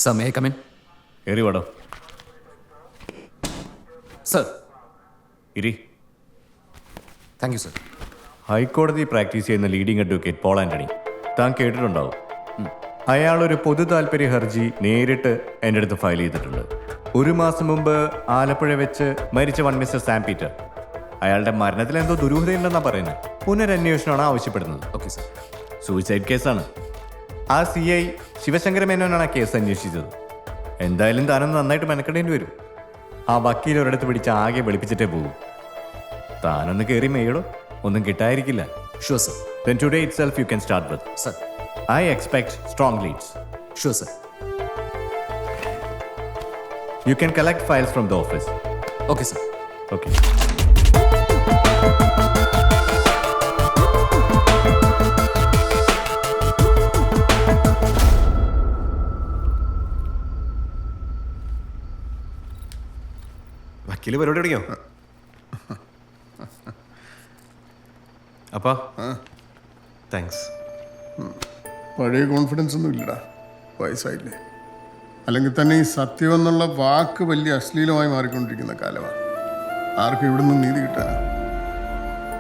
Sir, may I come in? കയറി വാടോ. Sir. ഇരി. Thank you, sir. ഹൈക്കോടതി പ്രാക്ടീസ് ചെയ്യുന്ന ലീഡിംഗ് അഡ്വക്കേറ്റ് പോൾ ആന്റണി താൻ കേട്ടിട്ടുണ്ടാവും. അയാൾ ഒരു പൊതു താല്പര്യ ഹർജി നേരിട്ട് എൻ്റെ അടുത്ത് ഫയൽ ചെയ്തിട്ടുണ്ട്. 1 മാസം മുമ്പ് ആലപ്പുഴ വെച്ച് മരിച്ച മിസ്റ്റർ സാം പീറ്റർ, അയാളുടെ മരണത്തിൽ എന്തോ ദുരൂഹതയുണ്ടെന്നാണ് പറയുന്നത്. പുനരന്വേഷണമാണ് ആവശ്യപ്പെടുന്നത്. Okay, sir. സൂയിസൈഡ് കേസാണ്. ആ CI ശിവശങ്കര മേനോനാണ് ആ കേസ് അന്വേഷിച്ചത്. എന്തായാലും താനൊന്ന് നന്നായിട്ട് മെനക്കെടേണ്ടി വരും. ആ വക്കീൽ ഒരിടത്ത് പിടിച്ച് ആകെ വെളുപ്പിച്ചിട്ടേ പോകും. താനൊന്ന് കയറി മെയ്യടോ, ഒന്നും കിട്ടായിരിക്കില്ല. Sure, sir. Then today itself you can start with. Sir. I expect strong leads. Sure, sir. You can collect files from the office. Okay, sir. Okay. വക്കീല് പരിപാടി തുടങ്ങിയോ? അപ്പാ താങ്ക്സ്. പഴയ കോൺഫിഡൻസ് ഒന്നും ഇല്ലടാ, വയസ്സായില്ലേ. അല്ലെങ്കിൽ തന്നെ ഈ സത്യം എന്നുള്ള വാക്ക് വലിയ അശ്ലീലമായി മാറിക്കൊണ്ടിരിക്കുന്ന കാലമാണ്. ആർക്കും ഇവിടെ നിന്ന് നീതി കിട്ടാനാ?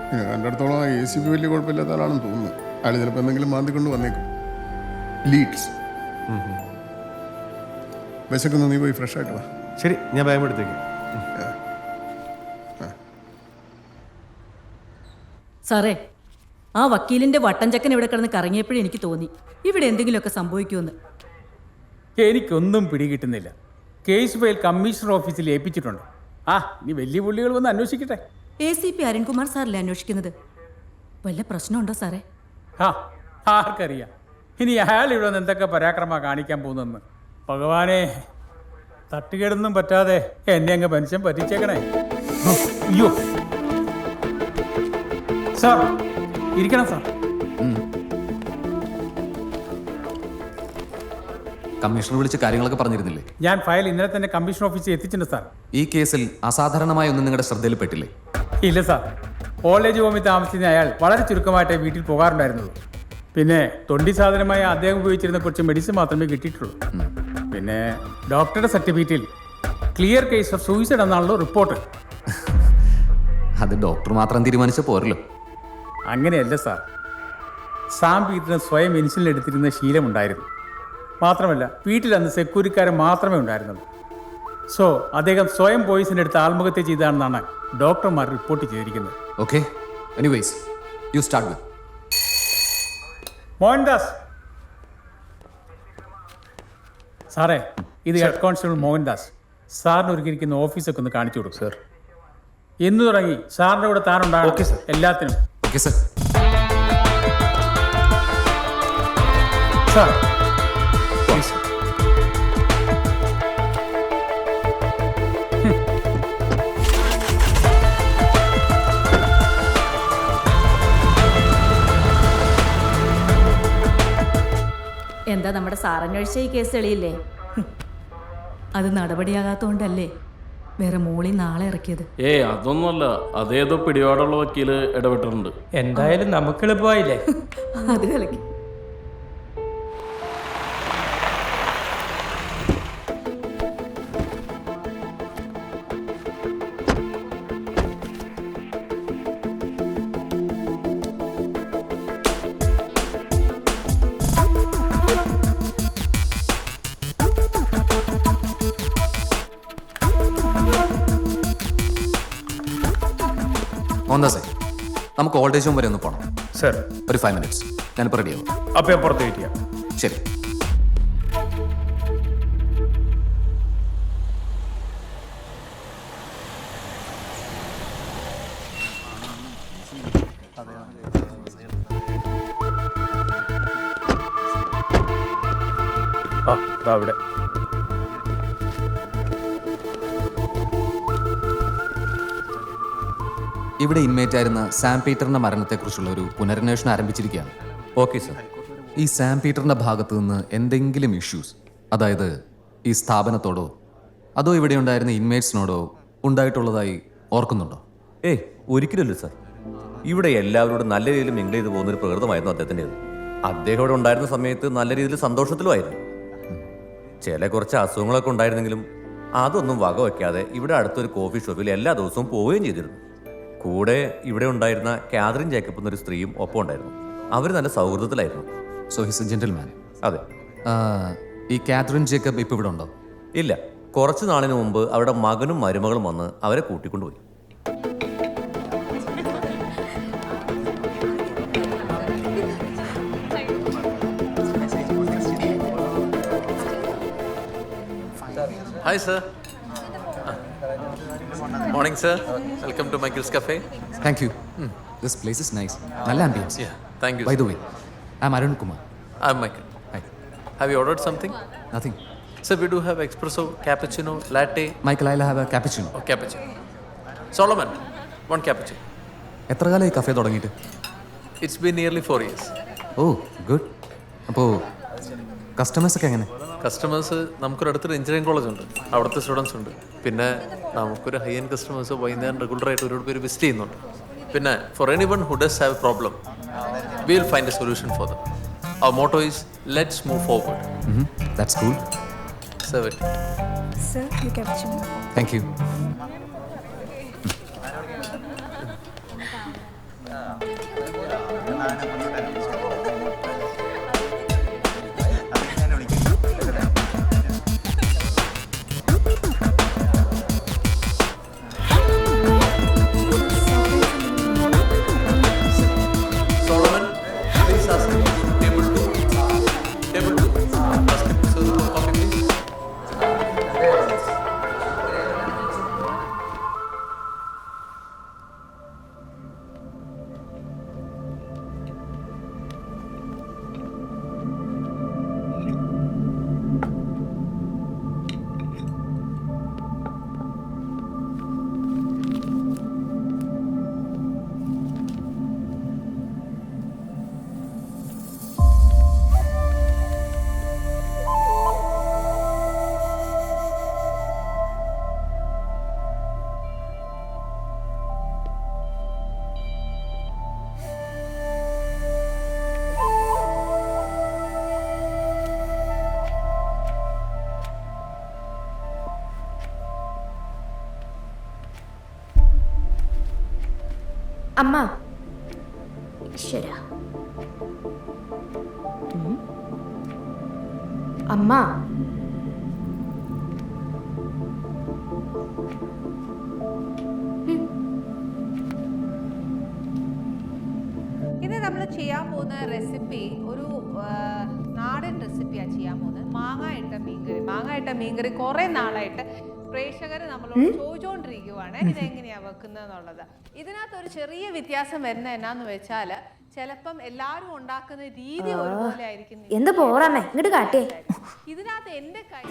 പിന്നെ കണ്ടിടത്തോളം ACP വലിയ കുഴപ്പമില്ലാത്ത ആളാണെന്ന് തോന്നുന്നു. അയാൾ ചിലപ്പോൾ എന്തെങ്കിലും മാന്തിക്കൊണ്ട് വന്നേക്കും. ലീഡ്സ് വിശക്കൊന്ന് നീ പോയി ഫ്രഷ് ആയിട്ട് വാ. ശരി, ഞാൻ ബാഗ് എടുത്തേക്ക്. സാറേ, ആ വക്കീലിന്റെ വട്ടൻചക്കൻ ഇവിടെ കിടന്ന് കറങ്ങിയപ്പോഴേ എനിക്ക് തോന്നി ഇവിടെ എന്തെങ്കിലുമൊക്കെ സംഭവിക്കുമെന്ന്. എനിക്കൊന്നും പിടികിട്ടുന്നില്ല. കേസ് ഫയൽ കമ്മീഷണർ ഓഫീസിൽ ഏൽപ്പിച്ചിട്ടുണ്ട്. ഇനി വലിയ പുള്ളികൾ വന്ന് അന്വേഷിക്കട്ടെ. ACP അരുൺകുമാർ സാറല്ലേ അന്വേഷിക്കുന്നത്? വല്ല പ്രശ്നമുണ്ടോ സാറേ? ആർക്കറിയാം ഇനി അയാൾ ഇവിടെ നിന്ന് എന്തൊക്കെ പരാക്രമ കാണിക്കാൻ പോകുന്നെന്ന്. ഭഗവാനെ, തട്ടുകേടൊന്നും പറ്റാതെ എന്നെ അങ്ങ് മനുഷ്യൻ പറ്റിച്ചേക്കണേ. അയ്യോ സാർ, ഇരിക്കണം സാർ. കമ്മീഷണർ വിളിച്ച് കാര്യങ്ങളൊക്കെ പറഞ്ഞിരുന്നില്ലേ? ഞാൻ ഫയൽ ഇന്നലെ തന്നെ കമ്മീഷൻ ഓഫീസിൽ എത്തിച്ചിട്ടുണ്ട് സാർ. ഈ കേസിൽ അസാധാരണമായ ഒന്നും നിങ്ങളുടെ ശ്രദ്ധയിൽപ്പെട്ടില്ലേ? ഇല്ല സാർ, ഓൾഡ് ഹോമിൽ താമസിക്കുന്ന അയാൾ വളരെ ചുരുക്കമായിട്ടേ വീട്ടിൽ പോകാറുണ്ടായിരുന്നുള്ളൂ. പിന്നെ തൊണ്ടി സാധനമായ അദ്ദേഹം ഉപയോഗിച്ചിരുന്ന കുറച്ച് മെഡിസിൻ മാത്രമേ കിട്ടിയിട്ടുള്ളൂ. പിന്നെ ഡോക്ടറുടെ സർട്ടിഫിക്കറ്റിൽ ക്ലിയർ കേസ് ഓഫ് സൂയിസൈഡ് എന്നാണല്ലോ റിപ്പോർട്ട്. അത് ഡോക്ടർ മാത്രം തീരുമാനിച്ച പോരല്ലോ. അങ്ങനെയല്ല സാർ, സാം പീറ്ററിന് സ്വയം ഇൻസുലിൻ എടുത്തിരുന്ന ശീലമുണ്ടായിരുന്നു. മാത്രമല്ല വീട്ടിൽ അന്ന് സെക്യൂരിറ്റിക്കാരൻ മാത്രമേ ഉണ്ടായിരുന്നുള്ളൂ. സോ അദ്ദേഹം സ്വയം പോയിസൺ എടുത്ത് ആത്മഹത്യ ചെയ്താണെന്നാണ് ഡോക്ടർമാർ റിപ്പോർട്ട് ചെയ്തിരിക്കുന്നത്. Okay, anyways you start with. Mohandas സാറേ, ഇത് ഹെഡ് കോൺസ്റ്റബിൾ മോഹൻദാസ്. സാറിന് ഒരുക്കിയിരിക്കുന്ന ഓഫീസൊക്കെ ഒന്ന് കാണിച്ചു കൊടുക്കും. സാർ, എന്ന് തുടങ്ങി സാറിൻ്റെ കൂടെ താനുണ്ടാകും. ഓക്കെ സാർ, എല്ലാത്തിനും. Okay sir. സാർ എന്താ നമ്മുടെ സാറന്വേഷിച്ച ഈ കേസ് തെളിയില്ലേ? അത് നടപടിയാകാത്തോണ്ടല്ലേ വേറെ മോളി നാളെ ഇറക്കിയത്? അതൊന്നുമല്ല, അതേതോ പിടിപാടുള്ള വക്കീല് ഇടപെട്ടിട്ടുണ്ട്. എന്തായാലും നമുക്ക് എളുപ്പമായില്ലേ? അത് കലക്കി. മോഹൻദാസേ, നമുക്ക് ഓൾഡ് ഏജ് ഹോം വരെ ഒന്ന് പോകണം. സർ, ഒരു 5 minutes. ഞാനിപ്പോൾ റെഡിയാവും. അപ്പോൾ ഞാൻ പുറത്ത് വെയിറ്റ് ചെയ്യാം. ശരി. അവിടെ ഇവിടെ ഇൻമേറ്റ് ആയിരുന്ന സാം പീറ്ററിന്റെ മരണത്തെക്കുറിച്ചുള്ള ഒരു പുനരന്വേഷണം ആരംഭിച്ചിരിക്കുകയാണ്. Okay sir. ഈ സാം പീറ്ററിന്റെ ഭാഗത്തു നിന്ന് എന്തെങ്കിലും ഇഷ്യൂസ്, അതായത് ഈ സ്ഥാപനത്തോടോ അതോ ഇവിടെ ഉണ്ടായിരുന്ന ഇൻമേറ്റ്സിനോടോ ഉണ്ടായിട്ടുള്ളതായി ഓർക്കുന്നുണ്ടോ? ഒരിക്കലുമില്ല സർ. ഇവിടെ എല്ലാവരോടും നല്ല രീതിയിൽ മിങ്കിൾ ചെയ്ത് പോകുന്നൊരു പ്രകൃതമായിരുന്നു അദ്ദേഹത്തിൻ്റെത്. അദ്ദേഹം ഇവിടെ ഉണ്ടായിരുന്ന സമയത്ത് നല്ല രീതിയിൽ സന്തോഷത്തിലുമായിരുന്നു. ചില കുറച്ച് അസുഖങ്ങളൊക്കെ ഉണ്ടായിരുന്നെങ്കിലും അതൊന്നും വകവയ്ക്കാതെ ഇവിടെ അടുത്തൊരു കോഫി ഷോപ്പിൽ എല്ലാ ദിവസവും പോവുകയും ചെയ്തിരുന്നു. കൂടെ ഇവിടെ ഉണ്ടായിരുന്ന കാതറിൻ ജേക്കബ് എന്നൊരു സ്ത്രീയും ഒപ്പം ഉണ്ടായിരുന്നു. അവർ നല്ല സൗഹൃദത്തിലായിരുന്നു. So he's a gentleman. അതെ. ഈ കാതറിൻ ജേക്കബ് ഇപ്പോൾ ഇവിടെ ഉണ്ടോ? ഇല്ല, കുറച്ച് നാളിന് മുമ്പ് അവരുടെ മകനും മരുമകളും വന്ന് അവരെ കൂട്ടിക്കൊണ്ടുപോയി. Hi, sir. Morning, sir. Welcome to Michael's Cafe. Thank you. This place is nice. നല്ല ambience. Yeah, thank you. By sir. The way, I am Arun Kumar. I'm Michael. Hi. Have you ordered something? Nothing. Sir, we do have espresso, cappuccino, latte, Michael, I have A കാപ്പച്ചിനോ. or cappuccino. Solomon, one cappuccino. എത്ര കാലമായി cafe തുടങ്ങിയിട്ട്? It's been nearly 4 years. Oh good. അപ്പോൾ കസ്റ്റമേഴ്സൊക്കെ എങ്ങനെ? Customers നമുക്കൊരു അടുത്തൊരു engineering college ഉണ്ട്, അവിടുത്തെ സ്റ്റുഡൻസ് ഉണ്ട്. പിന്നെ നമുക്കൊരു ഹൈ എൻഡ് കസ്റ്റമേഴ്സ് വൈകുന്നേരം റെഗുലറായിട്ട് ഒരുപാട് പേര് വിസിറ്റ് ചെയ്യുന്നുണ്ട്. പിന്നെ for anyone who does have a problem we will find a solution for them. Our motto is let's move forward. That's cool. Serve it. Sir, you cappuccino. Thank you. Solomon, please ask him to table 2. Table 2. Ask him to serve the coffee, please. അമ്മ ശരാ അമ്മ ഇന്ന് നമ്മൾ ചെയ്യാൻ പോകുന്ന recipe ഒരു നാടൻ റെസിപ്പിയാണ് ചെയ്യാൻ പോകുന്നത്. മാങ്ങ ഇട്ട മീൻകറി. മാങ്ങ ഇട്ട മീൻകറി കുറേ നാളായിട്ട് പ്രേക്ഷകർ നമ്മളോട് ചോദിച്ചുകൊണ്ടിരിക്കുവാണ് ഇതെങ്ങനെയാണ് വെക്കുന്നതെന്നുള്ളത്. ഇതിനകത്തൊരു ചെറിയ വ്യത്യാസം വരുന്ന എന്നാന്ന് വെച്ചാൽ ചിലപ്പം എല്ലാവരും ഉണ്ടാക്കുന്ന രീതി ഒരുപോലെ ആയിരിക്കും. എന്ത് പോറാമേ ഇങ്ങോട്ട് കാട്ടിയേ. ഇതിനകത്ത് എൻ്റെ കൈ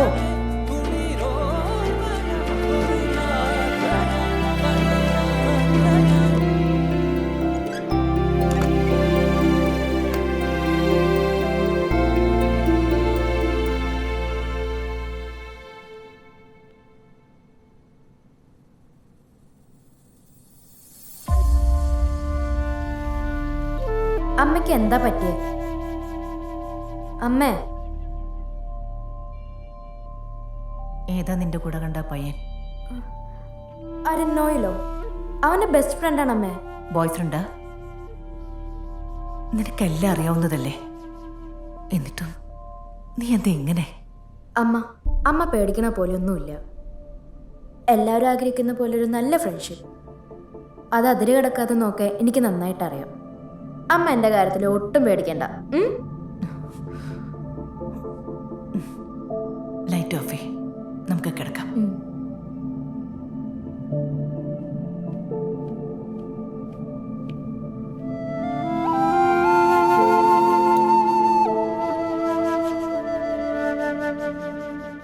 ഓ അമ്മയ്ക്ക് എന്താ പറ്റിയേ? അമ്മേ, ഏതാ നിന്റെ കൂടെ കണ്ട പയ്യൻ? അരുന്നോയിലോ? അവന്റെ ബെസ്റ്റ് ഫ്രണ്ടാണ് അമ്മേ. ബോയ് ഫ്രണ്ടാ? നിനക്കെല്ലാം അറിയാവുന്നതല്ലേ, എന്നിട്ടും നീ എന്താ ഇങ്ങനെ? അമ്മ പേടിക്കണ പോലെയൊന്നുമില്ല. എല്ലാവരും ആഗ്രഹിക്കുന്ന പോലെ ഒരു നല്ല ഫ്രണ്ട്ഷിപ്പ്, അത് അതിര് കിടക്കാതെ നോക്കാൻ എനിക്ക് നന്നായിട്ട് അറിയാം. അമ്മ എൻ്റെ കാര്യത്തിൽ ഒട്ടും പേടിക്കണ്ട.